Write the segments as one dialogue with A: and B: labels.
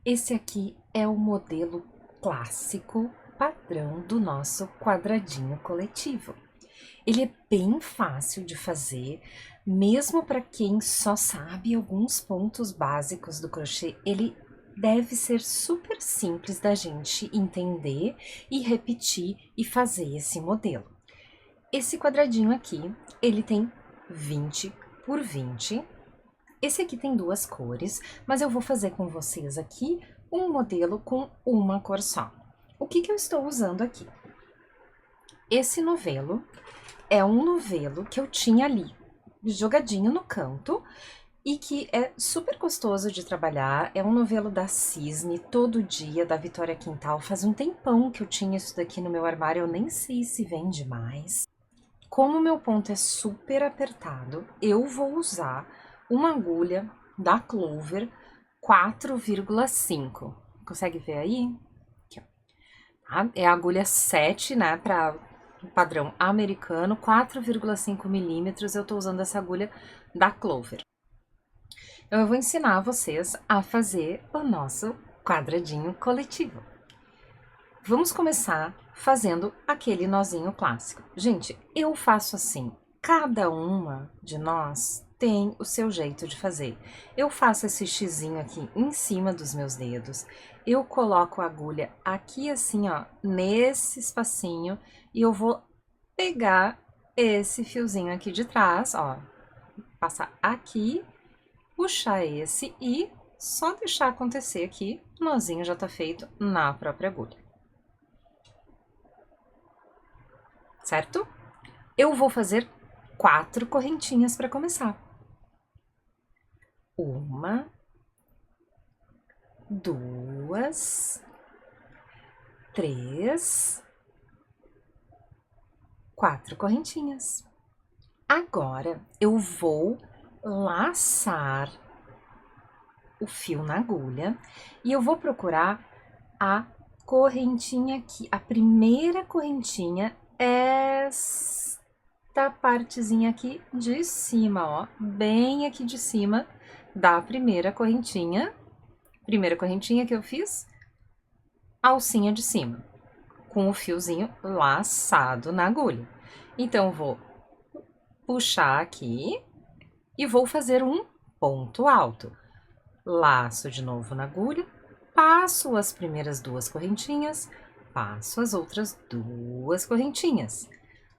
A: Esse aqui é o modelo clássico padrão do nosso quadradinho coletivo. Ele é bem fácil de fazer, mesmo para quem só sabe alguns pontos básicos do crochê, ele deve ser super simples da gente entender e repetir e fazer esse modelo. Esse quadradinho aqui, ele tem 20 por 20. Esse aqui tem duas cores, mas eu vou fazer com vocês aqui um modelo com uma cor só. O que eu estou usando aqui? Esse novelo é um novelo que eu tinha ali, jogadinho no canto, e que é super gostoso de trabalhar. É um novelo da Cisne, Todo Dia, da Vitória Quintal. Faz um tempão que eu tinha isso daqui no meu armário, eu nem sei se vende mais. Como o meu ponto é super apertado, eu vou usar uma agulha da Clover 4,5. Consegue ver aí? Aqui, ó. Tá? É a agulha 7, né, para padrão americano, 4,5 milímetros. Eu tô usando essa agulha da Clover. Então, eu vou ensinar vocês a fazer o nosso quadradinho coletivo. Vamos começar fazendo aquele nozinho clássico. Gente, eu faço assim, cada uma de nós tem o seu jeito de fazer. Eu faço esse xizinho aqui em cima dos meus dedos, eu coloco a agulha aqui assim, ó, nesse espacinho, e eu vou pegar esse fiozinho aqui de trás, ó, passar aqui, puxar esse e só deixar acontecer aqui, o nozinho já tá feito na própria agulha. Certo? Eu vou fazer 4 correntinhas para começar. 1, 2, 3, 4 correntinhas. Agora eu vou laçar o fio na agulha e eu vou procurar a correntinha aqui, a primeira correntinha, esta partezinha aqui de cima, ó, bem aqui de cima da primeira correntinha que eu fiz, alcinha de cima, com o fiozinho laçado na agulha. Então, eu vou puxar aqui e vou fazer um ponto alto. Laço de novo na agulha, passo as primeiras 2 correntinhas, passo as outras 2 correntinhas.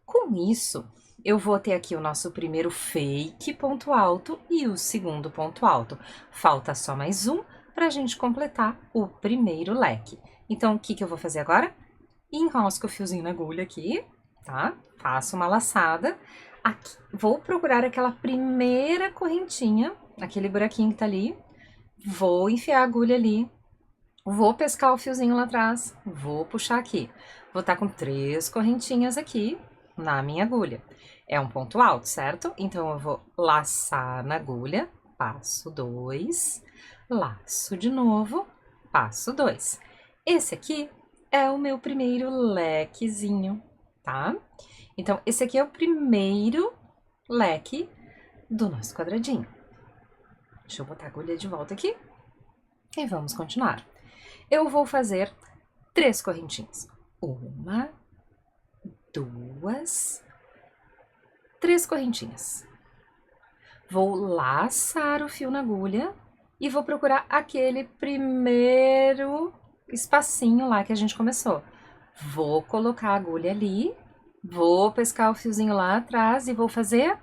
A: Com isso, eu vou ter aqui o nosso primeiro fake ponto alto e o segundo ponto alto. Falta só mais um para a gente completar o primeiro leque. Então, o que eu vou fazer agora? Enrosco o fiozinho na agulha aqui, tá? Faço uma laçada. Aqui, vou procurar aquela primeira correntinha, aquele buraquinho que tá ali. Vou enfiar a agulha ali. Vou pescar o fiozinho lá atrás. Vou puxar aqui. Vou estar com 3 correntinhas aqui na minha agulha. É um ponto alto, certo? Então, eu vou laçar na agulha, passo 2, laço de novo, passo 2. Esse aqui é o meu primeiro lequezinho, tá? Então, esse aqui é o primeiro leque do nosso quadradinho. Deixa eu botar a agulha de volta aqui e vamos continuar. Eu vou fazer 3 correntinhas. 1, 2, 3 correntinhas. Vou laçar o fio na agulha e vou procurar aquele primeiro espacinho lá que a gente começou. Vou colocar a agulha ali, vou pescar o fiozinho lá atrás e vou fazer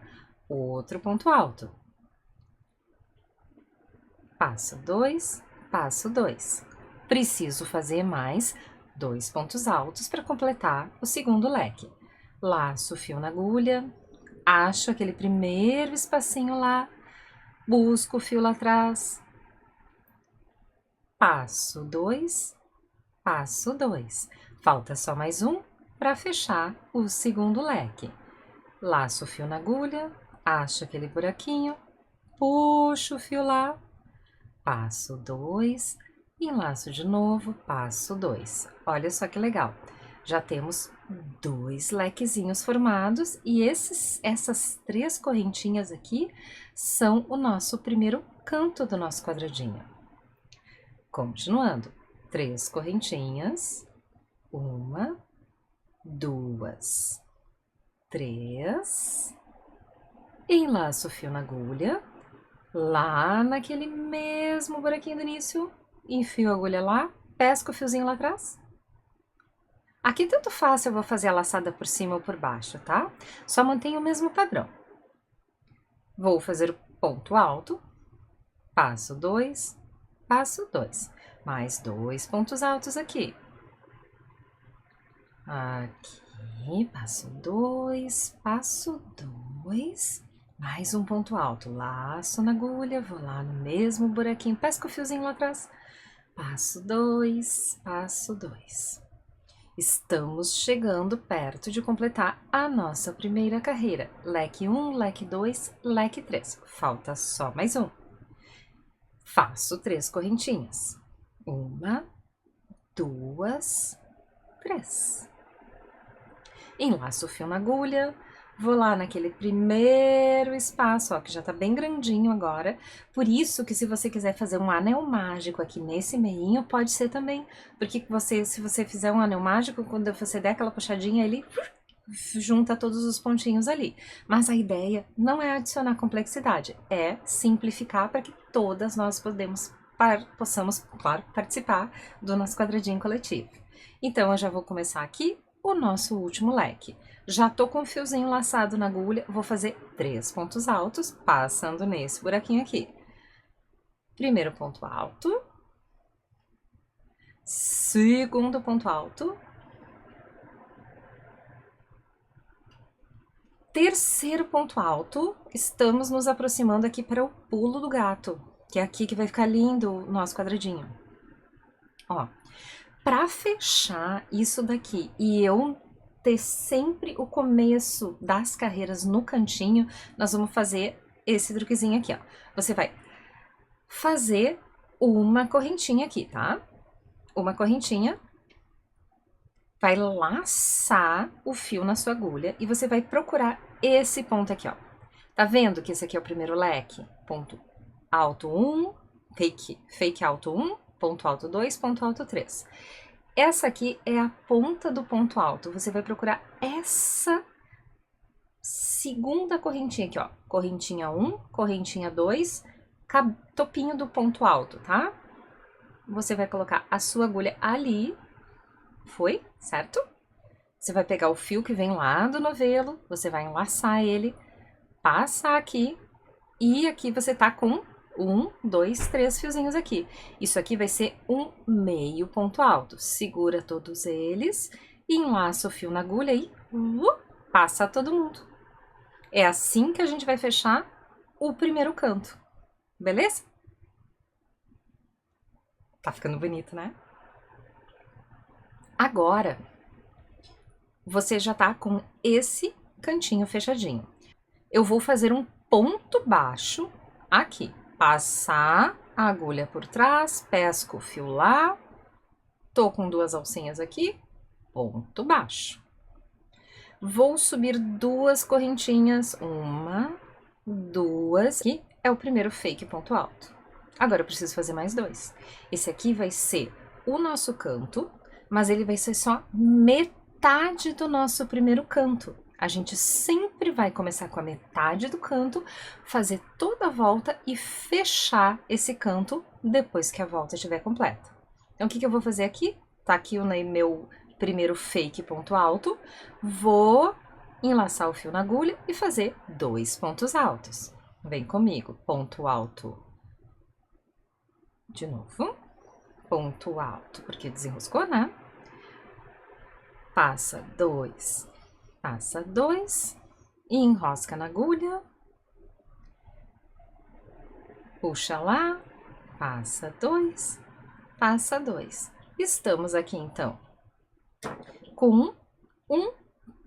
A: outro ponto alto. Passo 2, passo 2. Preciso fazer mais 2 pontos altos para completar o segundo leque. Laço o fio na agulha, acho aquele primeiro espacinho lá, busco o fio lá atrás, passo 2, passo 2. Falta só mais um para fechar o segundo leque. Laço o fio na agulha, acho aquele buraquinho, puxo o fio lá, passo 2 e laço de novo, passo 2. Olha só que legal. Já temos 2 lequezinhos formados e essas 3 correntinhas aqui são o nosso primeiro canto do nosso quadradinho. Continuando, 3 correntinhas, 1, 2, 3, enlaço o fio na agulha, lá naquele mesmo buraquinho do início, enfio a agulha lá, pesco o fiozinho lá atrás. Aqui tanto faz se eu vou fazer a laçada por cima ou por baixo, tá? Só mantenha o mesmo padrão. Vou fazer o ponto alto, passo 2, passo 2, mais 2 pontos altos aqui. Aqui, passo 2, passo 2, mais um ponto alto, laço na agulha, vou lá no mesmo buraquinho, pesco o fiozinho lá atrás, passo 2, passo 2. Estamos chegando perto de completar a nossa primeira carreira. Leque 1, leque 2, leque 3. Falta só mais um. Faço 3 correntinhas. 1, 2, 3. Enlaço o fio na agulha, vou lá naquele primeiro espaço, ó, que já tá bem grandinho agora. Por isso que se você quiser fazer um anel mágico aqui nesse meinho, pode ser também. Porque se você fizer um anel mágico, quando você der aquela puxadinha, ele junta todos os pontinhos ali. Mas a ideia não é adicionar complexidade, é simplificar para que todas nós possamos, claro, participar do nosso quadradinho coletivo. Então, eu já vou começar aqui o nosso último leque. Já tô com o fiozinho laçado na agulha, vou fazer 3 pontos altos, passando nesse buraquinho aqui. Primeiro ponto alto. Segundo ponto alto. Terceiro ponto alto. Estamos nos aproximando aqui para o pulo do gato, que é aqui que vai ficar lindo o nosso quadradinho. Ó, para fechar isso daqui e eu ter sempre o começo das carreiras no cantinho, nós vamos fazer esse truquezinho aqui, ó. Você vai fazer uma correntinha aqui, tá? Uma correntinha, vai laçar o fio na sua agulha e você vai procurar esse ponto aqui, ó. Tá vendo que esse aqui é o primeiro leque? Ponto alto 1, fake alto 1, ponto alto 2, ponto alto 3. Essa aqui é a ponta do ponto alto. Você vai procurar essa segunda correntinha aqui, ó. Correntinha 1, correntinha 2, topinho do ponto alto, tá? Você vai colocar a sua agulha ali. Foi? Certo? Você vai pegar o fio que vem lá do novelo, você vai enlaçar ele, passar aqui, e aqui você tá com 1, 2, 3 fiozinhos aqui. Isso aqui vai ser um meio ponto alto. Segura todos eles, enlaça o fio na agulha e passa todo mundo. É assim que a gente vai fechar o primeiro canto. Beleza? Tá ficando bonito, né? Agora, você já tá com esse cantinho fechadinho. Eu vou fazer um ponto baixo aqui. Passar a agulha por trás, pesco o fio lá, tô com 2 alcinhas aqui, ponto baixo. Vou subir 2 correntinhas, 1, 2, aqui é o primeiro fake ponto alto. Agora eu preciso fazer mais 2. Esse aqui vai ser o nosso canto, mas ele vai ser só metade do nosso primeiro canto. A gente sempre vai começar com a metade do canto, fazer toda a volta e fechar esse canto depois que a volta estiver completa. Então, o que eu vou fazer aqui? Tá aqui o meu primeiro fake ponto alto. Vou enlaçar o fio na agulha e fazer 2 pontos altos. Vem comigo. Ponto alto. De novo. Ponto alto, porque desenroscou, né? Passa 2. Passa 2, enrosca na agulha, puxa lá, passa 2, passa 2. Estamos aqui, então, com um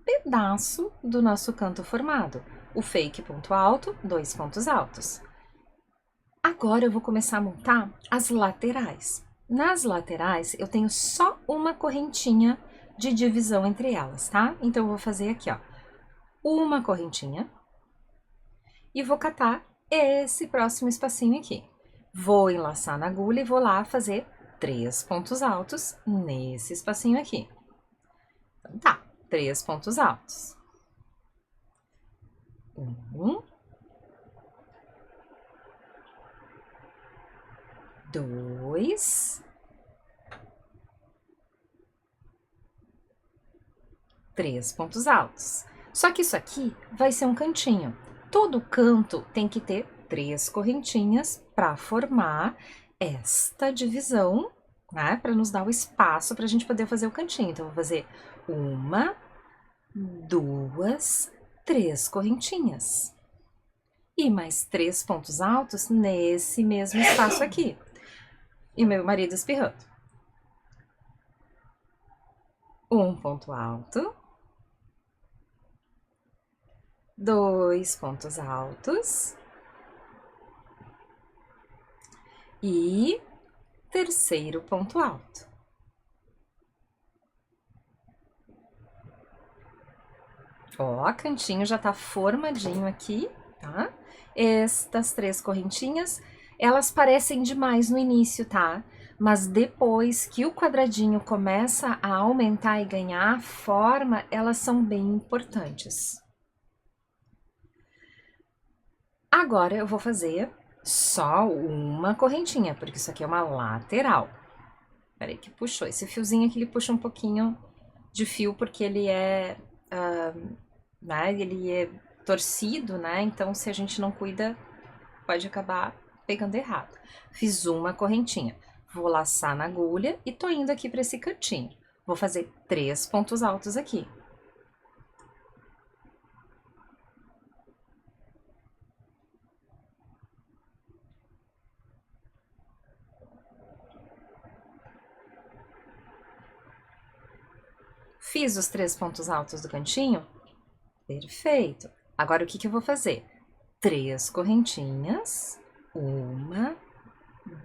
A: pedaço do nosso canto formado. O fake ponto alto, 2 pontos altos. Agora eu vou começar a montar as laterais. Nas laterais, eu tenho só uma correntinha de divisão entre elas, tá? Então, eu vou fazer aqui, ó, uma correntinha e vou catar esse próximo espacinho aqui. Vou enlaçar na agulha e vou lá fazer 3 pontos altos nesse espacinho aqui. Então tá, 3 pontos altos. 1, 2, 3 pontos altos. Só que isso aqui vai ser um cantinho. Todo canto tem que ter 3 correntinhas para formar esta divisão, né? Para nos dar o espaço para a gente poder fazer o cantinho. Então, eu vou fazer 1, 2, 3 correntinhas. E mais 3 pontos altos nesse mesmo espaço aqui. E meu marido espirrando. 1 ponto alto. 2 pontos altos. E terceiro ponto alto. Ó, cantinho já tá formadinho aqui, tá? Estas 3 correntinhas, elas parecem demais no início, tá? Mas depois que o quadradinho começa a aumentar e ganhar forma, elas são bem importantes. Agora eu vou fazer só uma correntinha, porque isso aqui é uma lateral. Peraí que puxou. Esse fiozinho aqui, ele puxa um pouquinho de fio, porque ele é... né, ele é torcido, né? Então, se a gente não cuida, pode acabar pegando errado. Fiz uma correntinha. Vou laçar na agulha e tô indo aqui para esse cantinho. Vou fazer 3 pontos altos aqui. Fiz os 3 pontos altos do cantinho? Perfeito. Agora, o que que eu vou fazer? 3 correntinhas. 1,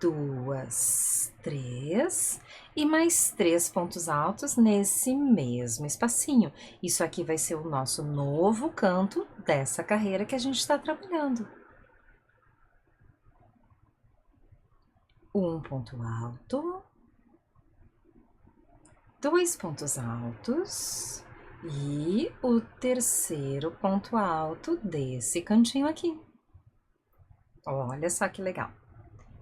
A: 2, 3. E mais 3 pontos altos nesse mesmo espacinho. Isso aqui vai ser o nosso novo canto dessa carreira que a gente está trabalhando. 1 ponto alto. 2 pontos altos e o terceiro ponto alto desse cantinho aqui. Olha só que legal.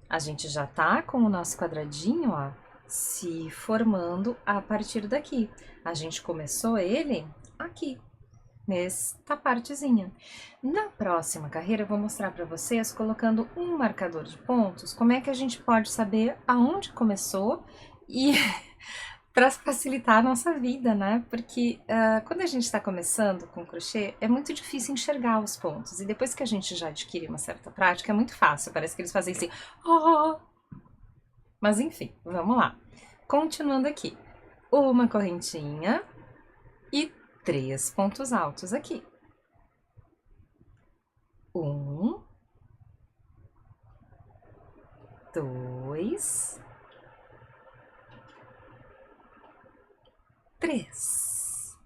A: A gente já tá com o nosso quadradinho, ó, se formando a partir daqui. A gente começou ele aqui, nesta partezinha. Na próxima carreira, eu vou mostrar para vocês, colocando um marcador de pontos, como é que a gente pode saber aonde começou e para facilitar a nossa vida, né? Porque quando a gente está começando com crochê, é muito difícil enxergar os pontos. E depois que a gente já adquire uma certa prática, é muito fácil. Parece que eles fazem assim, oh! Mas enfim, vamos lá. Continuando aqui. Uma correntinha e 3 pontos altos aqui. 1, 2, 3.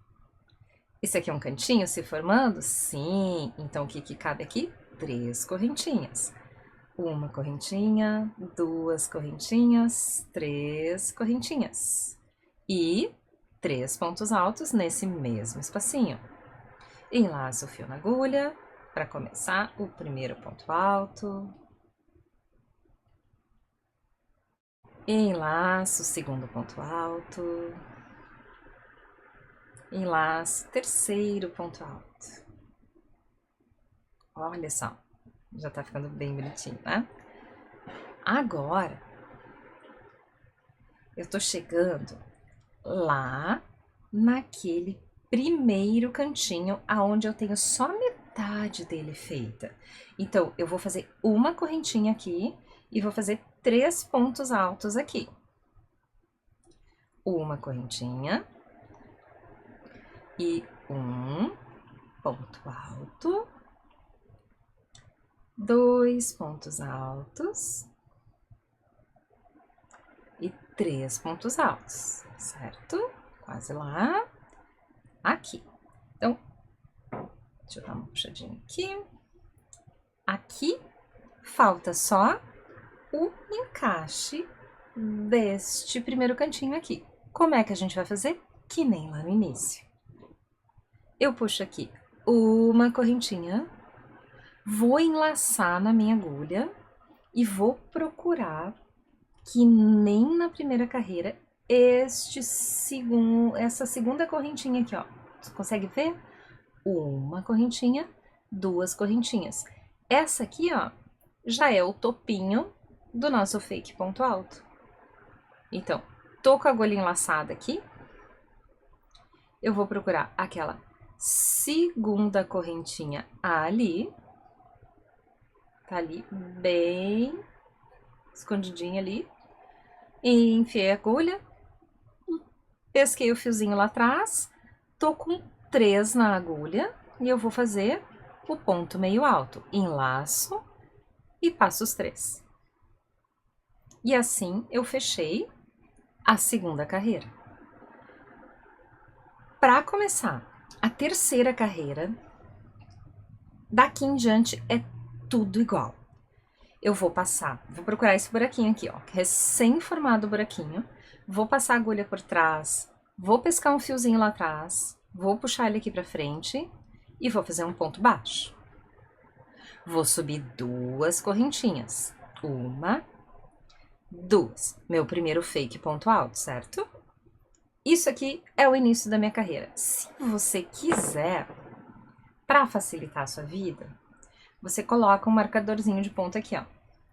A: Esse aqui é um cantinho se formando? Sim. Então, o que que cabe aqui? 3 correntinhas. Uma correntinha, 2 correntinhas, 3 correntinhas. E 3 pontos altos nesse mesmo espacinho. Enlaço o fio na agulha para começar o primeiro ponto alto. Enlaço o segundo ponto alto. Enlaço o terceiro ponto alto. Olha só, já tá ficando bem bonitinho, né? Agora, eu tô chegando lá naquele primeiro cantinho aonde eu tenho só metade dele feita. Então, eu vou fazer uma correntinha aqui e vou fazer 3 pontos altos aqui. Uma correntinha e um ponto alto. 2 pontos altos e 3 pontos altos, certo? Quase lá. Aqui. Então, deixa eu dar uma puxadinha aqui. Aqui falta só o encaixe deste primeiro cantinho aqui. Como é que a gente vai fazer? Que nem lá no início. Eu puxo aqui uma correntinha, vou enlaçar na minha agulha e vou procurar que nem na primeira carreira, essa segunda correntinha aqui, ó. Você consegue ver? Uma correntinha, duas correntinhas. Essa aqui, ó, já é o topinho do nosso fake ponto alto. Então, tô com a agulha enlaçada aqui. Eu vou procurar aquela segunda correntinha ali. Tá ali, bem escondidinha ali. E enfiei a agulha. Pesquei o fiozinho lá atrás. Tô com 3 na agulha. E eu vou fazer o ponto meio alto. Enlaço e passo os 3. E assim eu fechei a segunda carreira. Para começar a terceira carreira, daqui em diante é tudo igual. Eu vou passar, vou procurar esse buraquinho aqui, ó, recém-formado buraquinho. Vou passar a agulha por trás, vou pescar um fiozinho lá atrás, vou puxar ele aqui pra frente e vou fazer um ponto baixo. Vou subir 2 correntinhas. 1, 2. Meu primeiro fake ponto alto, certo? Isso aqui é o início da minha carreira. Se você quiser, para facilitar a sua vida, você coloca um marcadorzinho de ponto aqui, ó.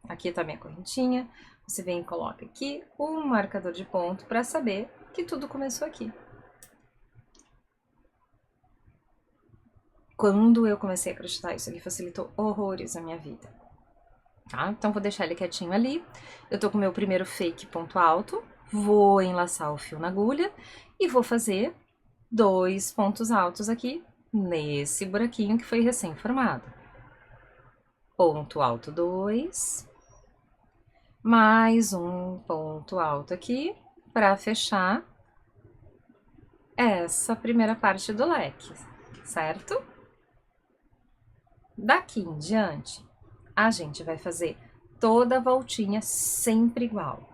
A: Aqui tá minha correntinha. Você vem e coloca aqui um marcador de ponto para saber que tudo começou aqui. Quando eu comecei a crochetar, isso aqui facilitou horrores a minha vida. Tá? Então, vou deixar ele quietinho ali. Eu tô com o meu primeiro fake ponto alto. Vou enlaçar o fio na agulha e vou fazer 2 pontos altos aqui nesse buraquinho que foi recém-formado. Ponto alto 2, mais um ponto alto aqui para fechar essa primeira parte do leque, certo? Daqui em diante, a gente vai fazer toda a voltinha sempre igual.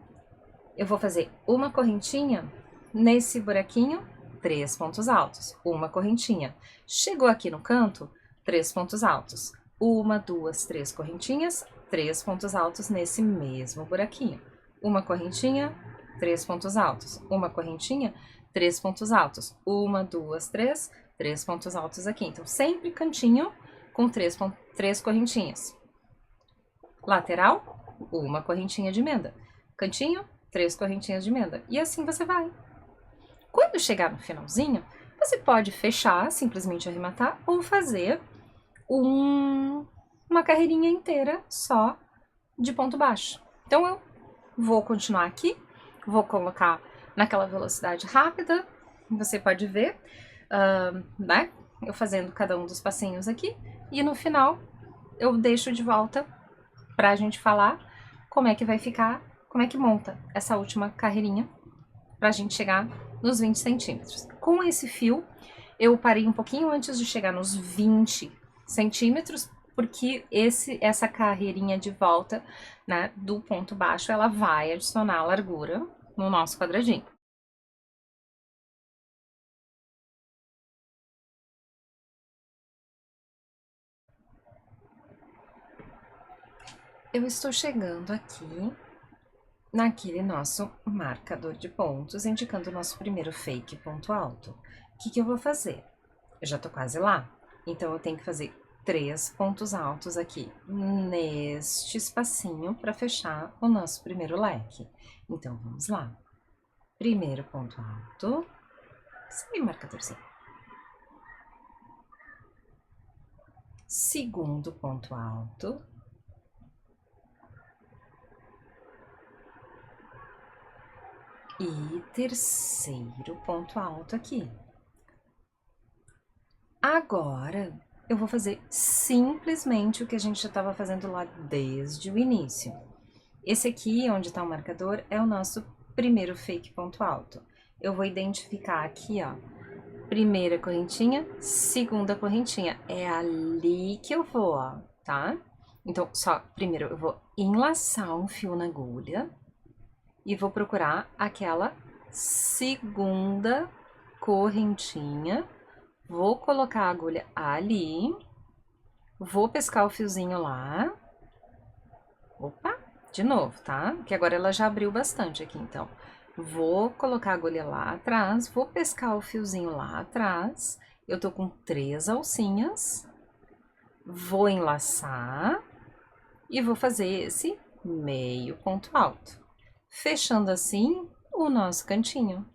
A: Eu vou fazer uma correntinha nesse buraquinho, 3 pontos altos, uma correntinha. Chegou aqui no canto, 3 pontos altos. 1, 2, 3 correntinhas, 3 pontos altos nesse mesmo buraquinho. Uma correntinha, 3 pontos altos. Uma correntinha, 3 pontos altos. 1, 2, 3, 3 pontos altos aqui. Então, sempre cantinho com 3 correntinhas. Lateral, uma correntinha de emenda. Cantinho, 3 correntinhas de emenda. E assim você vai. Quando chegar no finalzinho, você pode fechar, simplesmente arrematar, ou fazer uma carreirinha inteira só de ponto baixo. Então, eu vou continuar aqui, vou colocar naquela velocidade rápida, você pode ver, né? Eu fazendo cada um dos passinhos aqui, e no final eu deixo de volta pra gente falar como é que vai ficar, como é que monta essa última carreirinha pra gente chegar nos 20 centímetros. Com esse fio, eu parei um pouquinho antes de chegar nos 20 centímetros, porque essa carreirinha de volta, né, do ponto baixo, ela vai adicionar a largura no nosso quadradinho. Eu estou chegando aqui naquele nosso marcador de pontos, indicando o nosso primeiro fake ponto alto. O que eu vou fazer? Eu já tô quase lá, então eu tenho que fazer 3 pontos altos aqui neste espacinho para fechar o nosso primeiro leque. Então, vamos lá. Primeiro ponto alto, sem marcadorzinho. Segundo ponto alto. E terceiro ponto alto aqui. Agora, eu vou fazer simplesmente o que a gente já estava fazendo lá desde o início. Esse aqui, onde está o marcador, é o nosso primeiro fake ponto alto. Eu vou identificar aqui, ó, primeira correntinha, segunda correntinha. É ali que eu vou, ó, tá? Então, só, primeiro eu vou enlaçar um fio na agulha e vou procurar aquela segunda correntinha. Vou colocar a agulha ali, vou pescar o fiozinho lá. Opa, de novo, tá? Que agora ela já abriu bastante aqui, então. Vou colocar a agulha lá atrás, vou pescar o fiozinho lá atrás. Eu tô com 3 alcinhas. Vou enlaçar e vou fazer esse meio ponto alto. Fechando assim o nosso cantinho.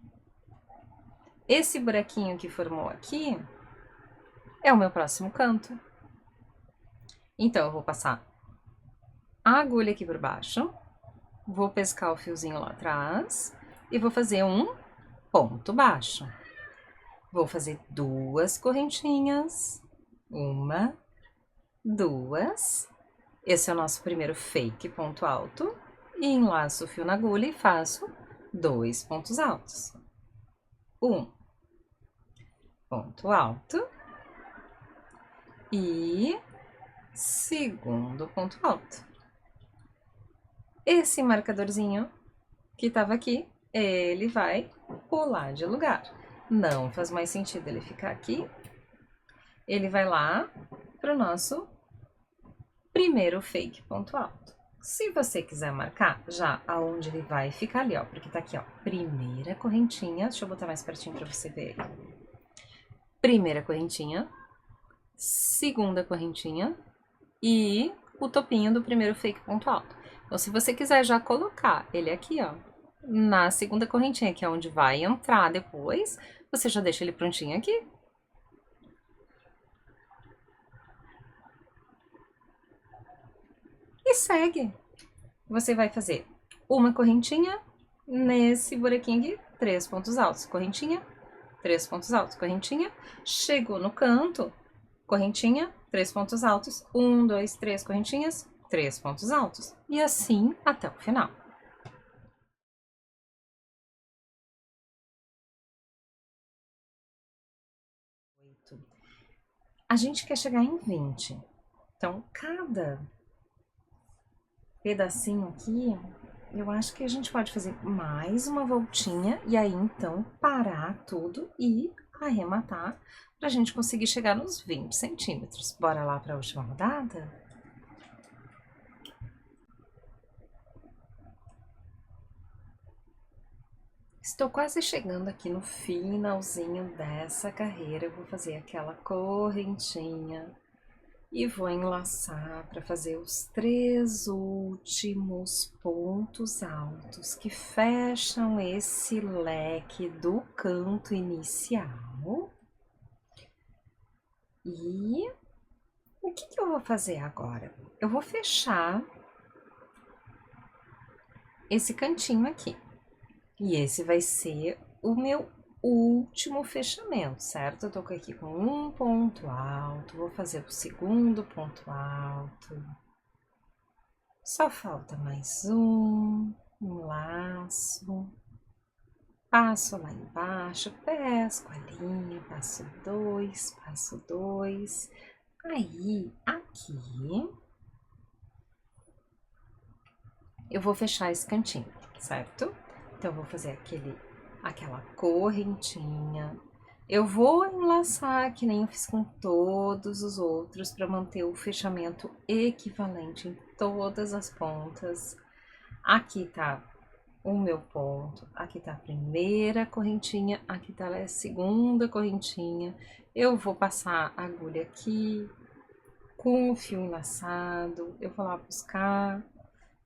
A: Esse buraquinho que formou aqui é o meu próximo canto. Então, eu vou passar a agulha aqui por baixo, vou pescar o fiozinho lá atrás e vou fazer um ponto baixo. Vou fazer 2 correntinhas, 1, 2. Esse é o nosso primeiro fake ponto alto. E enlaço o fio na agulha e faço 2 pontos altos. 1 ponto alto e segundo ponto alto. Esse marcadorzinho que estava aqui, ele vai pular de lugar. Não faz mais sentido ele ficar aqui. Ele vai lá para o nosso primeiro fake ponto alto. Se você quiser marcar já aonde ele vai ficar ali, ó, porque tá aqui, ó, primeira correntinha, deixa eu botar mais pertinho para você ver ele. Primeira correntinha, segunda correntinha e o topinho do primeiro fake ponto alto. Então, se você quiser já colocar ele aqui, ó, na segunda correntinha, que é onde vai entrar depois, você já deixa ele prontinho aqui. E segue. Você vai fazer uma correntinha nesse buraquinho aqui, 3 pontos altos, correntinha, 3 pontos altos, correntinha, chegou no canto, correntinha, 3 pontos altos, 1, 2, 3 correntinhas, 3 pontos altos, e assim até o final. A gente quer chegar em 20, então cada pedacinho aqui, eu acho que a gente pode fazer mais uma voltinha e aí então parar tudo e arrematar pra gente conseguir chegar nos 20 centímetros. Bora lá para a última rodada? Estou quase chegando aqui no finalzinho dessa carreira. Eu vou fazer aquela correntinha e vou enlaçar para fazer os 3 últimos pontos altos que fecham esse leque do canto inicial. E o que eu vou fazer agora? Eu vou fechar esse cantinho aqui. E esse vai ser o meu último fechamento, certo? Eu tô aqui com um ponto alto, vou fazer o segundo ponto alto. Só falta mais um laço. Passo lá embaixo, pesco a linha, passo 2, passo 2. Aí, aqui, eu vou fechar esse cantinho, certo? Então, eu vou fazer aquela correntinha. Eu vou enlaçar, que nem eu fiz com todos os outros, para manter o fechamento equivalente em todas as pontas. Aqui tá o meu ponto, aqui tá a primeira correntinha, aqui tá a segunda correntinha. Eu vou passar a agulha aqui com o fio enlaçado, eu vou lá buscar,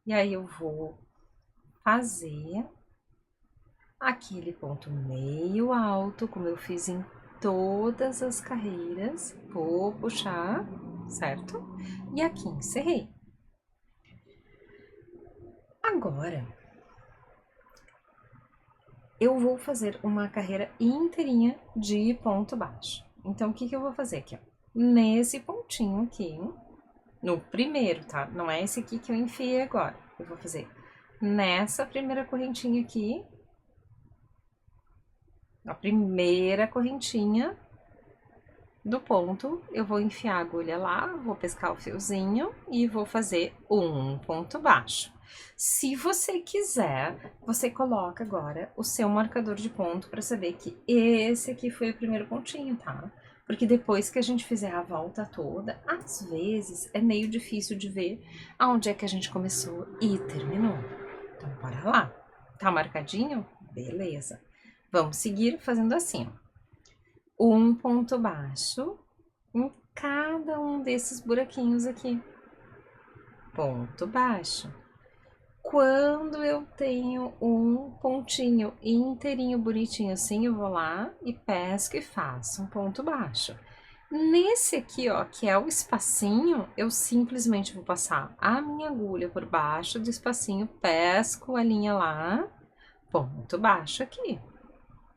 A: e aí eu vou fazer aquele ponto meio alto, como eu fiz em todas as carreiras, vou puxar, certo? E aqui encerrei. Agora, eu vou fazer uma carreira inteirinha de ponto baixo. Então, o que eu vou fazer aqui, ó? Nesse pontinho aqui, no primeiro, tá? Não é esse aqui que eu enfiei agora. Eu vou fazer nessa primeira correntinha aqui, a primeira correntinha, do ponto, eu vou enfiar a agulha lá, vou pescar o fiozinho e vou fazer um ponto baixo. Se você quiser, você coloca agora o seu marcador de ponto para saber que esse aqui foi o primeiro pontinho, tá? Porque depois que a gente fizer a volta toda, às vezes é meio difícil de ver aonde é que a gente começou e terminou. Então, bora lá. Tá marcadinho? Beleza. Vamos seguir fazendo assim, ó. Um ponto baixo em cada um desses buraquinhos aqui. Ponto baixo. Quando eu tenho um pontinho inteirinho bonitinho assim, eu vou lá e pesco e faço um ponto baixo. Nesse aqui, ó, que é o espacinho, eu simplesmente vou passar a minha agulha por baixo do espacinho, pesco a linha lá, ponto baixo aqui.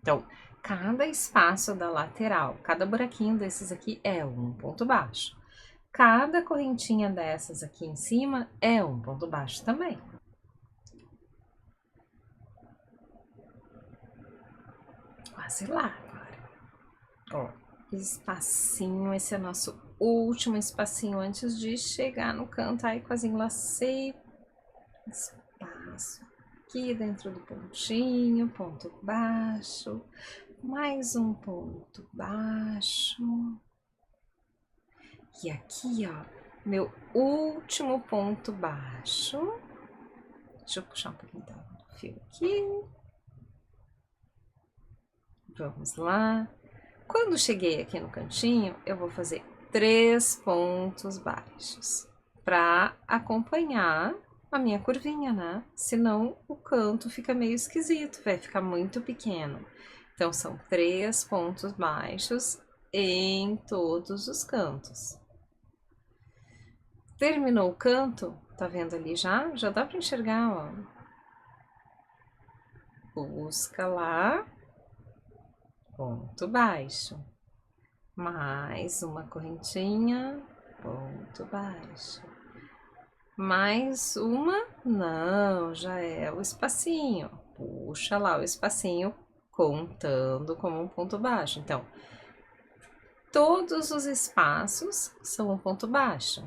A: Então, cada espaço da lateral, cada buraquinho desses aqui é um ponto baixo. Cada correntinha dessas aqui em cima é um ponto baixo também. Quase lá agora. Ó, espacinho, esse é o nosso último espacinho antes de chegar no canto. Aí quase enlacei espaço aqui dentro do pontinho, ponto baixo, mais um ponto baixo. E aqui, ó, meu último ponto baixo. Deixa eu puxar um pouquinho do fio aqui. Vamos lá. Quando cheguei aqui no cantinho, eu vou fazer 3 pontos baixos para acompanhar a minha curvinha, né? Senão o canto fica meio esquisito, vai ficar muito pequeno. Então, são 3 pontos baixos em todos os cantos. Terminou o canto, tá vendo ali já? Já dá para enxergar, ó. Busca lá, ponto baixo. Mais uma correntinha, ponto baixo. Mais uma, não, já é o espacinho. Puxa lá o espacinho, contando como um ponto baixo. Então, todos os espaços são um ponto baixo.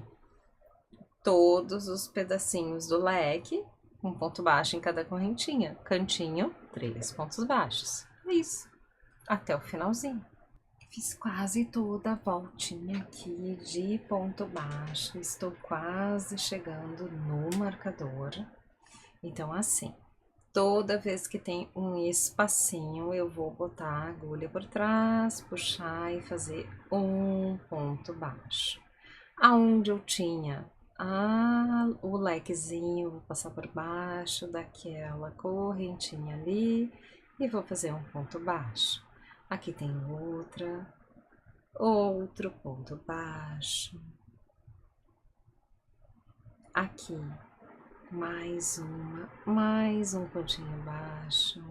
A: Todos os pedacinhos do leque, um ponto baixo em cada correntinha. Cantinho, 3 pontos baixos. É isso. Até o finalzinho. Fiz quase toda a voltinha aqui de ponto baixo. Estou quase chegando no marcador. Então, assim, toda vez que tem um espacinho, eu vou botar a agulha por trás, puxar e fazer um ponto baixo. Aonde eu tinha o lequezinho, vou passar por baixo daquela correntinha ali e vou fazer um ponto baixo. Aqui tem outro ponto baixo. Aqui, mais um pontinho baixo.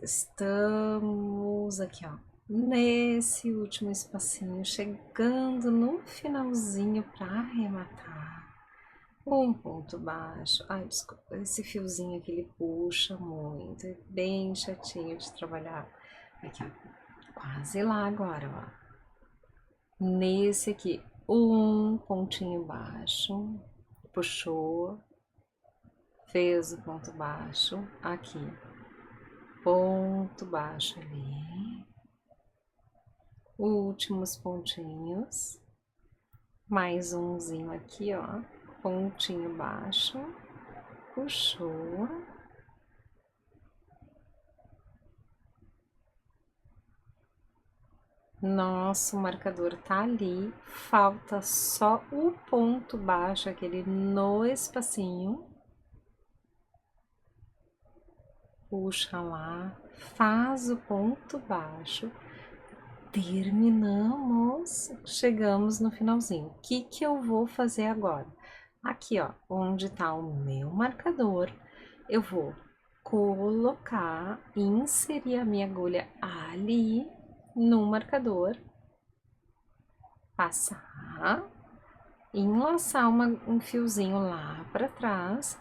A: Estamos aqui, ó, nesse último espacinho, chegando no finalzinho para arrematar. Um ponto baixo. Ai, desculpa, esse fiozinho aqui ele puxa muito, é bem chatinho de trabalhar. Aqui, ó, quase lá agora, ó. Nesse aqui, um pontinho baixo, puxou, fez o ponto baixo, aqui, ponto baixo ali, últimos pontinhos, mais umzinho aqui, ó, pontinho baixo, puxou, nosso marcador tá ali, falta só o ponto baixo, aquele no espacinho, puxa lá, faz o ponto baixo, terminamos, chegamos no finalzinho. O que que eu vou fazer agora? Aqui, ó, onde tá o meu marcador, eu vou colocar, inserir a minha agulha ali no marcador, passar, enlaçar um fiozinho lá para trás,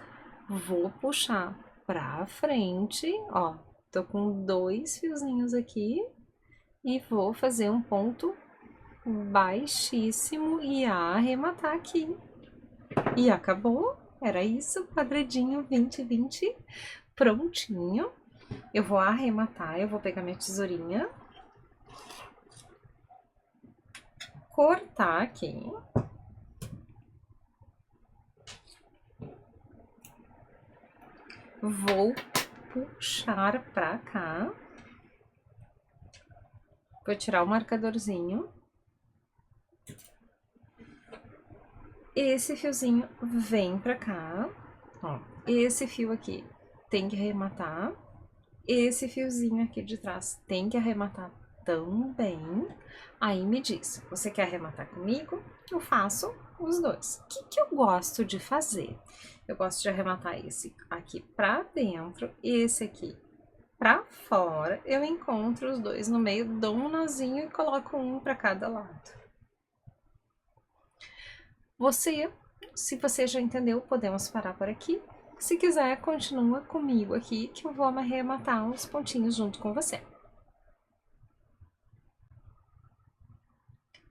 A: vou puxar pra frente, ó, tô com 2 fiozinhos aqui, e vou fazer um ponto baixíssimo e arrematar aqui. E acabou. Era isso, quadradinho 20-20, prontinho. Eu vou arrematar, eu vou pegar minha tesourinha, cortar aqui. Vou puxar pra cá. Vou tirar o marcadorzinho. Esse fiozinho vem pra cá, ó. Esse fio aqui tem que arrematar. Esse fiozinho aqui de trás tem que arrematar também. Aí me diz, você quer arrematar comigo? Eu faço os dois. O que eu gosto de fazer? Eu gosto de arrematar esse aqui pra dentro, esse aqui pra fora. Eu encontro os dois no meio, dou um nozinho e coloco um pra cada lado. Se você já entendeu, podemos parar por aqui. Se quiser, continua comigo aqui que eu vou arrematar os pontinhos junto com você.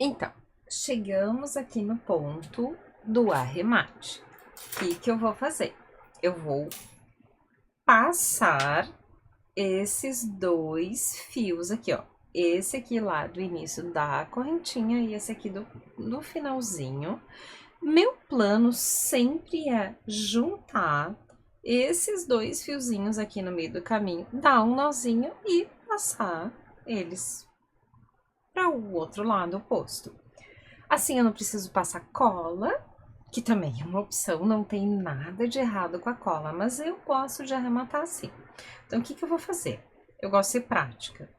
A: Então, chegamos aqui no ponto do arremate. O que eu vou fazer? Eu vou passar esses dois fios aqui, ó. Esse aqui lá do início da correntinha e esse aqui do finalzinho. Meu plano sempre é juntar esses dois fiozinhos aqui no meio do caminho, dar um nozinho e passar eles para o outro lado oposto. Assim eu não preciso passar cola, que também é uma opção, não tem nada de errado com a cola, mas eu gosto de arrematar assim. Então, o que eu vou fazer? Eu gosto de ser prática.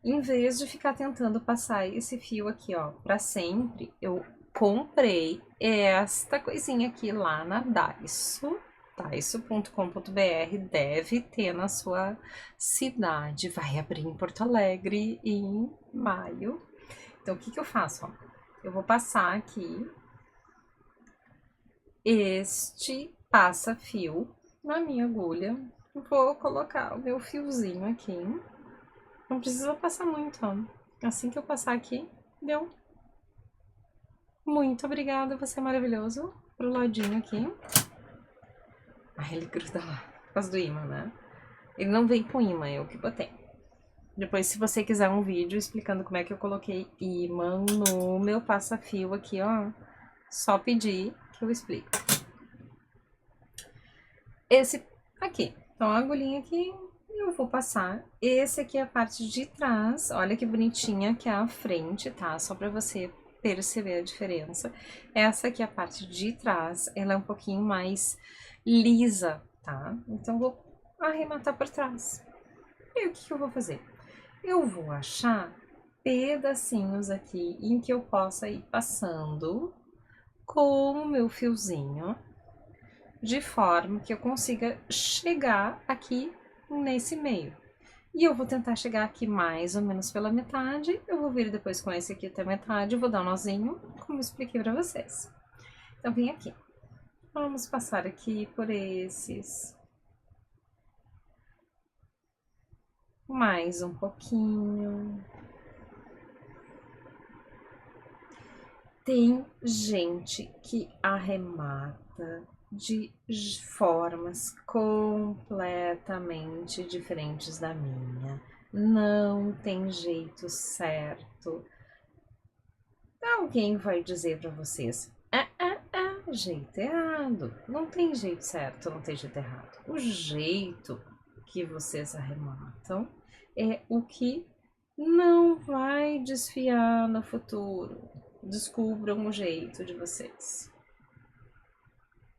A: Em vez de ficar tentando passar esse fio aqui, ó, para sempre, eu comprei esta coisinha aqui lá na Daiso, daiso.com.br, deve ter na sua cidade, vai abrir em Porto Alegre em maio. Então, o que eu faço? Ó? Eu vou passar aqui este passa-fio na minha agulha, vou colocar o meu fiozinho aqui, não precisa passar muito, ó. Assim que eu passar aqui, deu. Muito obrigada, você é maravilhoso. Pro ladinho aqui. Ah, ele gruda lá, por causa do imã, né? Ele não vem com imã, eu que botei. Depois, se você quiser um vídeo explicando como é que eu coloquei imã no meu passa-fio aqui, ó, só pedir que eu explico. Esse aqui, então a agulhinha aqui, eu vou passar. Esse aqui é a parte de trás, olha que bonitinha que é a frente, tá? Só pra você perceber a diferença. Essa aqui é a parte de trás, ela é um pouquinho mais lisa, tá? Então, vou arrematar por trás. E aí, o que eu vou fazer? Eu vou achar pedacinhos aqui em que eu possa ir passando com o meu fiozinho, de forma que eu consiga chegar aqui nesse meio. E eu vou tentar chegar aqui mais ou menos pela metade, eu vou vir depois com esse aqui até a metade, vou dar um nozinho, como eu expliquei pra vocês. Então, vem aqui. Vamos passar aqui por esses. Mais um pouquinho. Tem gente que arremata de formas completamente diferentes da minha. Não tem jeito certo. Alguém vai dizer para vocês: jeito errado. Não tem jeito certo, não tem jeito errado. O jeito que vocês arrematam é o que não vai desfiar no futuro. Descubram o jeito de vocês.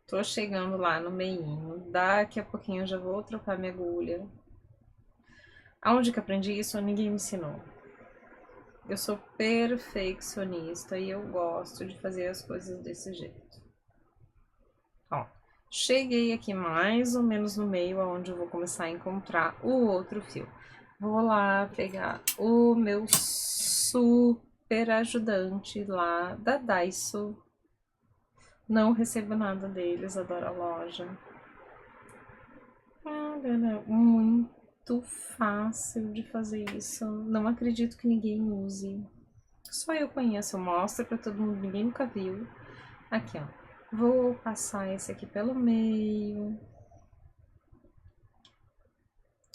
A: Tô chegando lá no meinho, daqui a pouquinho eu já vou trocar minha agulha. Aonde que aprendi isso? Ninguém me ensinou. Eu sou perfeccionista e eu gosto de fazer as coisas desse jeito. Ó, cheguei aqui mais ou menos no meio, aonde eu vou começar a encontrar o outro fio. Vou lá pegar o meu super ajudante lá da Daiso. Não recebo nada deles, adoro a loja. Muito muito fácil de fazer isso. Não acredito que ninguém use. Só eu conheço, eu mostro pra todo mundo, ninguém nunca viu. Aqui, ó. Vou passar esse aqui pelo meio.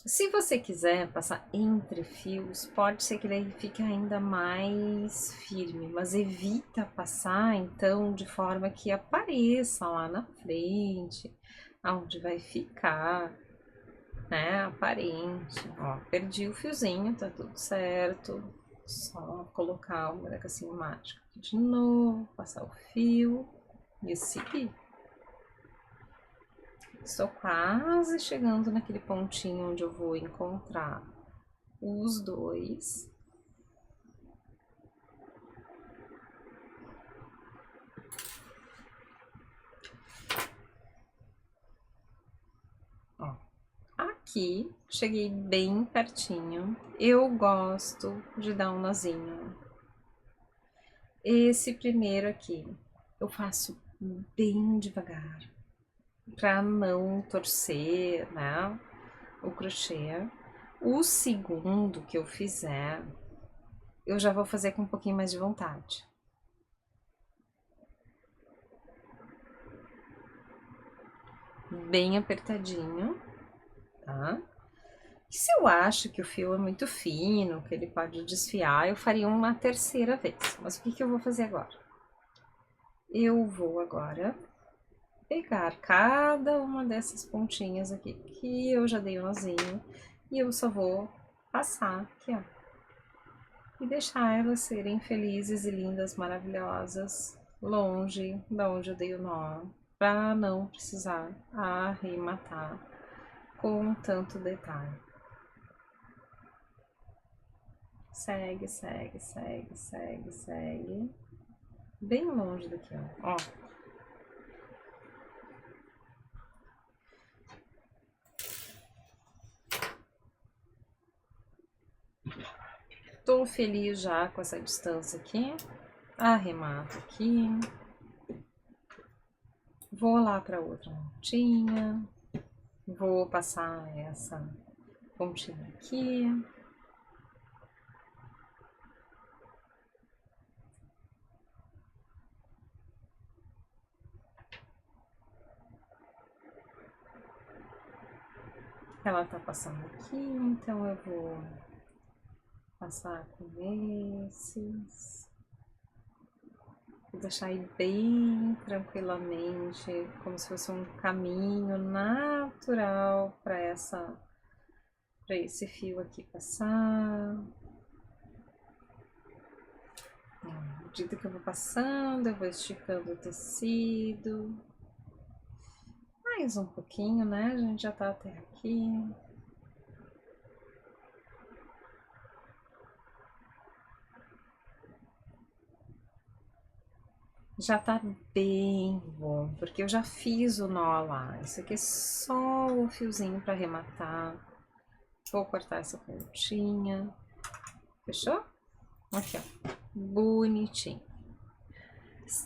A: Se você quiser passar entre fios, pode ser que ele fique ainda mais firme, mas evita passar, então, de forma que apareça lá na frente, aonde vai ficar, né, aparente. Ó, perdi o fiozinho, tá tudo certo. Só colocar o buracacinho mágico aqui de novo, passar o fio e seguir. Estou quase chegando naquele pontinho onde eu vou encontrar os dois. Ó, aqui, cheguei bem pertinho. Eu gosto de dar um nozinho. Esse primeiro aqui, eu faço bem devagar, para não torcer, né, o crochê. O segundo que eu fizer, eu já vou fazer com um pouquinho mais de vontade. Bem apertadinho, tá? E se eu acho que o fio é muito fino, que ele pode desfiar, eu faria uma terceira vez. Mas o que que eu vou fazer agora? Eu vou agora pegar cada uma dessas pontinhas aqui, que eu já dei o nozinho, e eu só vou passar aqui, ó. E deixar elas serem felizes e lindas, maravilhosas, longe da onde eu dei o nó, para não precisar arrematar com tanto detalhe. Segue, segue, segue, segue, segue. Bem longe daqui, ó. Tô feliz já com essa distância aqui. Arremato aqui. Vou lá para outra pontinha. Vou passar essa pontinha aqui. Ela tá passando aqui, então eu vou passar com esses. Vou deixar aí bem tranquilamente, como se fosse um caminho natural para esse fio aqui passar. À medida que eu vou passando, eu vou esticando o tecido. Mais um pouquinho, né? A gente já tá até aqui. Já tá bem bom, porque eu já fiz o nó lá. Isso aqui é só o fiozinho para arrematar. Vou cortar essa pontinha. Fechou? Aqui, ó. Bonitinho.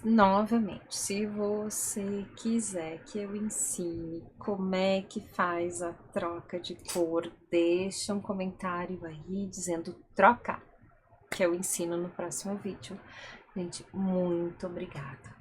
A: Novamente, se você quiser que eu ensine como é que faz a troca de cor, deixa um comentário aí dizendo troca, que eu ensino no próximo vídeo. Gente, muito obrigada.